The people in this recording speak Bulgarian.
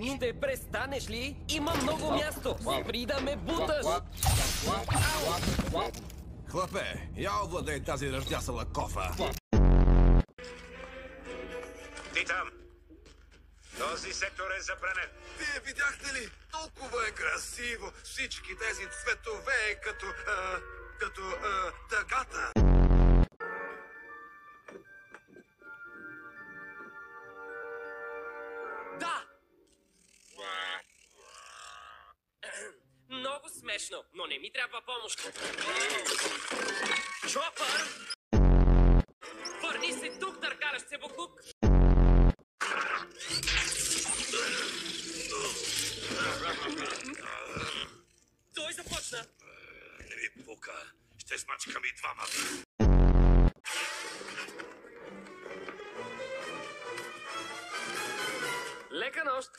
Ще престанеш ли? Има много място! Спри да ме буташ! Хлапе, я овладей тази ръждясала кофа. Ти там! Този сектор е забранен. Вие видяхте ли? Толкова е красиво. Всички тези цветове като тъгата. Да! Много смешно, но не ми трябва помощ. Чопър! Върни се тук, търкалящ се буклук! Той започна! Не ми пука. Ще смачкам и двамата. Лека нощ!